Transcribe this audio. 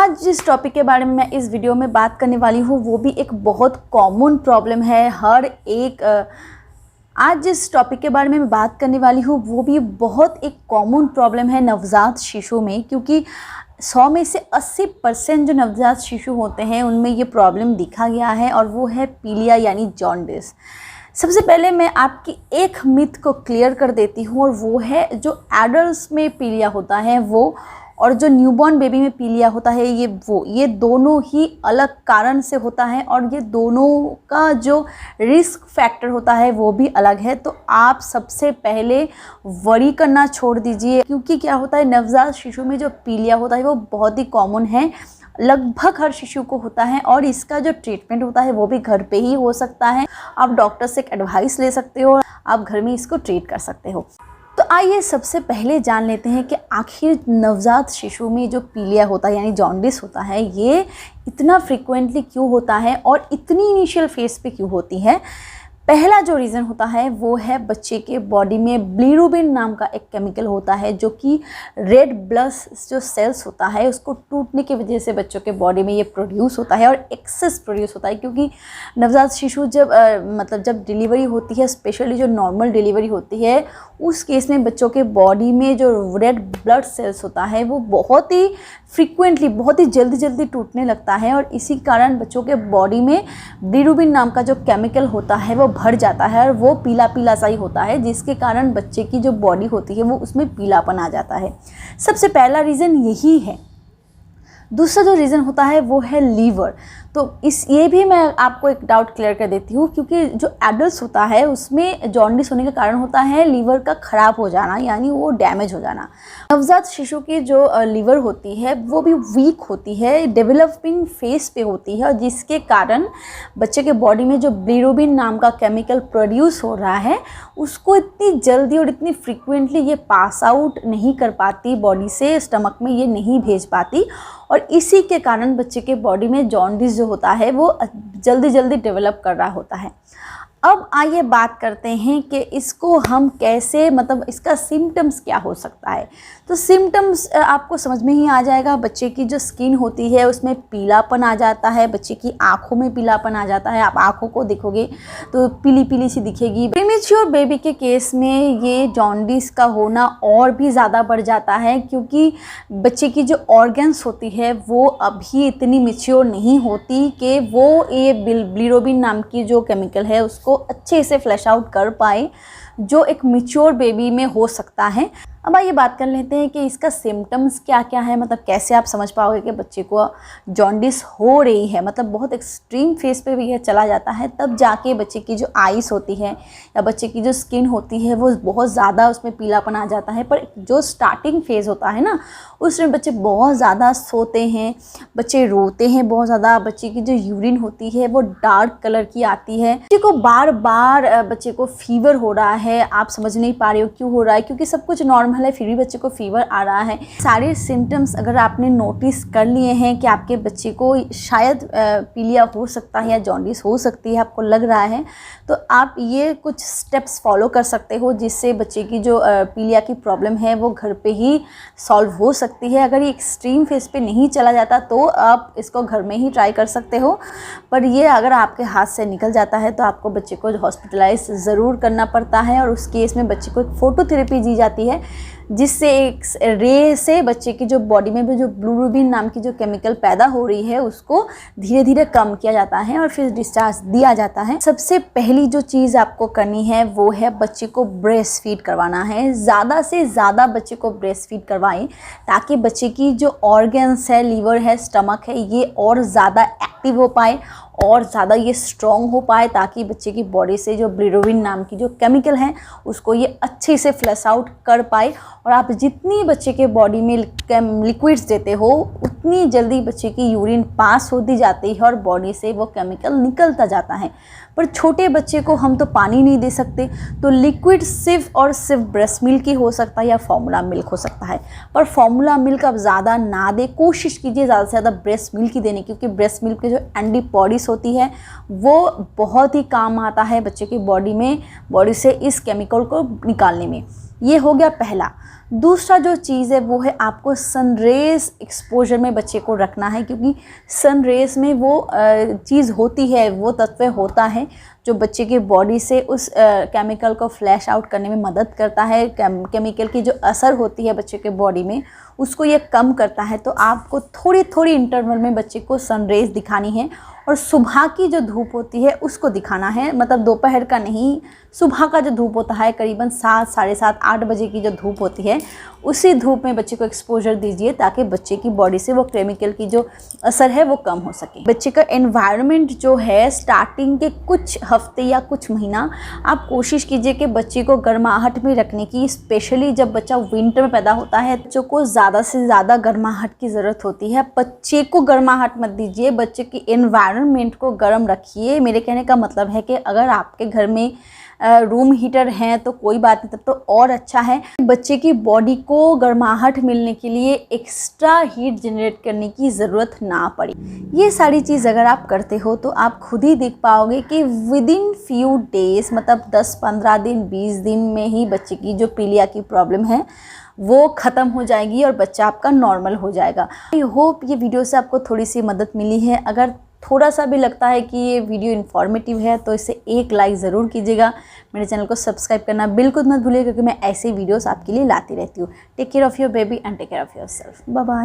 आज जिस टॉपिक के बारे में मैं इस वीडियो में बात करने वाली हूँ वो भी एक बहुत कॉमन प्रॉब्लम है। आज जिस टॉपिक के बारे में मैं बात करने वाली हूँ वो भी बहुत एक कॉमन प्रॉब्लम है नवजात शिशु में, क्योंकि 100 में से 80% जो नवजात शिशु होते हैं उनमें ये प्रॉब्लम दिखा गया है, और वो है पीलिया यानी जॉन्डिस। सबसे पहले मैं आपकी एक मिथ को क्लियर कर देती हूँ, और वो है जो एडल्ट्स में पीलिया होता है वो और जो न्यूबॉर्न बेबी में पीलिया होता है ये दोनों ही अलग कारण से होता है, और ये दोनों का जो रिस्क फैक्टर होता है वो भी अलग है। तो आप सबसे पहले वरी करना छोड़ दीजिए, क्योंकि क्या होता है नवजात शिशु में जो पीलिया होता है वो बहुत ही कॉमन है, लगभग हर शिशु को होता है, और इसका जो ट्रीटमेंट होता है वो भी घर पे ही हो सकता है। आप डॉक्टर से एक एडवाइस ले सकते हो, आप घर में इसको ट्रीट कर सकते हो। तो आइए सबसे पहले जान लेते हैं कि आखिर नवजात शिशु में जो पीलिया होता है यानी जॉन्डिस होता है ये इतना फ्रीक्वेंटली क्यों होता है और इतनी इनिशियल फेज पे क्यों होती है। पहला जो रीज़न होता है वो है बच्चे के बॉडी में बिलिरुबिन नाम का एक केमिकल होता है, जो कि रेड ब्लड जो सेल्स होता है उसको टूटने की वजह से बच्चों के बॉडी में ये प्रोड्यूस होता है, और एक्सेस प्रोड्यूस होता है। क्योंकि नवजात शिशु जब डिलीवरी होती है, स्पेशली जो नॉर्मल डिलीवरी होती है, उस केस में बच्चों के बॉडी में जो रेड ब्लड सेल्स होता है वो बहुत ही फ्रीक्वेंटली बहुत ही जल्दी टूटने लगता है, और इसी कारण बच्चों के बॉडी में बिलिरुबिन नाम का जो केमिकल होता है वो भर जाता है, और वो पीला पीला सा ही होता है, जिसके कारण बच्चे की जो बॉडी होती है वो उसमें पीलापन आ जाता है। सबसे पहला रीज़न यही है। दूसरा जो रीज़न होता है वो है लीवर। तो ये भी मैं आपको एक डाउट क्लियर कर देती हूँ, क्योंकि जो एडल्ट होता है उसमें जॉन्डिस होने का कारण होता है लीवर का ख़राब हो जाना, यानी वो डैमेज हो जाना। नवजात शिशु की जो लीवर होती है वो भी वीक होती है, डेवलपिंग फेज पे होती है, और जिसके कारण बच्चे के बॉडी में जो बिलिरुबिन नाम का केमिकल प्रोड्यूस हो रहा है उसको इतनी जल्दी और इतनी फ्रीक्वेंटली ये पास आउट नहीं कर पाती बॉडी से, स्टमक में ये नहीं भेज पाती, और इसी के कारण बच्चे के बॉडी में जॉन्डिस जो होता है वो जल्दी डेवलप कर रहा होता है। अब आइए बात करते हैं कि इसको हम कैसे इसका सिम्टम्स क्या हो सकता है। तो सिम्टम्स आपको समझ में ही आ जाएगा। बच्चे की जो स्किन होती है उसमें पीलापन आ जाता है, बच्चे की आँखों में पीलापन आ जाता है, आप आँखों को देखोगे तो पीली पीली सी दिखेगी। प्रीमेच्योर बेबी के केस में ये जॉन्डिस का होना और भी ज़्यादा बढ़ जाता है, क्योंकि बच्चे की जो ऑर्गन्स होती है वो अभी इतनी मैच्योर नहीं होती कि वो ये बिलिरुबिन नाम की जो केमिकल है उसको अच्छे से फ्लैश आउट कर पाए, जो एक मैच्योर बेबी में हो सकता है। अब आइए बात कर लेते हैं कि इसका सिम्टम्स क्या क्या है, कैसे आप समझ पाओगे कि बच्चे को जॉन्डिस हो रही है। बहुत एक्सट्रीम फेज पे भी यह चला जाता है, तब जाके बच्चे की जो आइस होती है या बच्चे की जो स्किन होती है वो बहुत ज़्यादा उसमें पीलापन आ जाता है। पर जो स्टार्टिंग फेज़ होता है ना, उसमें बच्चे बहुत ज़्यादा सोते हैं, बच्चे रोते हैं बहुत ज़्यादा, बच्चे की जो यूरिन होती है वो डार्क कलर की आती है, बच्चे को बार बार बच्चे को फीवर हो रहा है। आप समझ नहीं पा रहे हो क्यों हो रहा है, क्योंकि सब कुछ नॉर्मल है फिर भी बच्चे को फीवर आ रहा है। सारे सिम्टम्स अगर आपने नोटिस कर लिए हैं कि आपके बच्चे को शायद पीलिया हो सकता है या जॉन्डिस हो सकती है, आपको लग रहा है, तो आप ये कुछ स्टेप्स फॉलो कर सकते हो, जिससे बच्चे की जो पीलिया की प्रॉब्लम है वो घर पे ही सॉल्व हो सकती है। अगर ये एक्सट्रीम फेज पे नहीं चला जाता तो आप इसको घर में ही ट्राई कर सकते हो, पर ये अगर आपके हाथ से निकल जाता है तो आपको बच्चे को हॉस्पिटलाइज ज़रूर करना पड़ता है, और उस केस में बच्चे को एक फोटोथेरेपी दी जाती है, जिससे एक रे से बच्चे की जो बॉडी में भी जो बिलिरुबिन नाम की जो केमिकल पैदा हो रही है उसको धीरे धीरे कम किया जाता है और फिर डिस्चार्ज दिया जाता है। सबसे पहली जो चीज़ आपको करनी है वो है बच्चे को ब्रेस्ट फीड करवाना है। ज़्यादा से ज़्यादा बच्चे को ब्रेस्ट फीड करवाएं, ताकि बच्चे की जो ऑर्गन्स है, लीवर है, स्टमक है, ये और ज़्यादा एक्टिव हो पाए और ज़्यादा ये स्ट्रॉन्ग हो पाए, ताकि बच्चे की बॉडी से जो बिलिरुबिन नाम की जो केमिकल है उसको ये अच्छे से फ्लश आउट कर पाए। और आप जितनी बच्चे के बॉडी में लिक्विड्स देते हो उतनी जल्दी बच्चे की यूरिन पास होती जाती है और बॉडी से वो केमिकल निकलता जाता है। पर छोटे बच्चे को हम तो पानी नहीं दे सकते, तो लिक्विड सिर्फ और सिर्फ ब्रेस्ट मिल्क ही हो सकता है या फार्मूला मिल्क हो सकता है। पर फार्मूला मिल्क आप ज़्यादा ना दें, कोशिश कीजिए ज़्यादा से ज़्यादा ब्रेस्ट मिल्क ही देने, क्योंकि ब्रेस्ट मिल्क की जो एंटीबॉडीज़ होती है वो बहुत ही काम आता है बच्चे की बॉडी से इस केमिकल को निकालने में। ये हो गया पहला। दूसरा जो चीज़ है वो है आपको सन रेज़ एक्सपोजर में बच्चे को रखना है, क्योंकि सन रेज़ में वो चीज़ होती है, वो तत्व होता है जो बच्चे के बॉडी से उस केमिकल को फ्लैश आउट करने में मदद करता है। केमिकल की जो असर होती है बच्चे के बॉडी में उसको ये कम करता है। तो आपको थोड़ी थोड़ी इंटरवल में बच्चे को सन रेज़ दिखानी है, और सुबह की जो धूप होती है उसको दिखाना है, मतलब दोपहर का नहीं, सुबह का जो धूप होता है करीबन 7, साढ़े 7, 8 बजे की जो धूप होती है उसी धूप में बच्चे को एक्सपोजर दीजिए, ताकि बच्चे की बॉडी से वो केमिकल की जो असर है वो कम हो सके। बच्चे का एनवायरनमेंट जो है स्टार्टिंग के कुछ हफ्ते या कुछ महीना आप कोशिश कीजिए कि बच्चे को गर्माहट में रखने की, स्पेशली जब बच्चा विंटर में पैदा होता है बच्चों को ज़्यादा से ज़्यादा गर्माहट की ज़रूरत होती है। बच्चे को गर्माहट मत दीजिए, बच्चे की एनवायरनमेंट को गर्म रखिए। मेरे कहने का मतलब है कि अगर आपके घर में रूम हीटर हैं तो कोई बात नहीं, तब तो और अच्छा है। बच्चे की बॉडी को गर्माहट मिलने के लिए एक्स्ट्रा हीट जनरेट करने की ज़रूरत ना पड़े। ये सारी चीज़ अगर आप करते हो तो आप खुद ही देख पाओगे कि विदिन फ्यू डेज़, मतलब 10-15 दिन 20 दिन में ही बच्चे की जो पीलिया की प्रॉब्लम है वो ख़त्म हो जाएगी और बच्चा आपका नॉर्मल हो जाएगा। आई होप ये वीडियो से आपको थोड़ी सी मदद मिली है। अगर थोड़ा सा भी लगता है कि ये वीडियो इन्फॉर्मेटिव है तो इसे एक लाइक ज़रूर कीजिएगा। मेरे चैनल को सब्सक्राइब करना बिल्कुल मत भूलिए, क्योंकि मैं ऐसे वीडियोस आपके लिए लाती रहती हूँ। Take care of your baby and take care of yourself. Bye bye.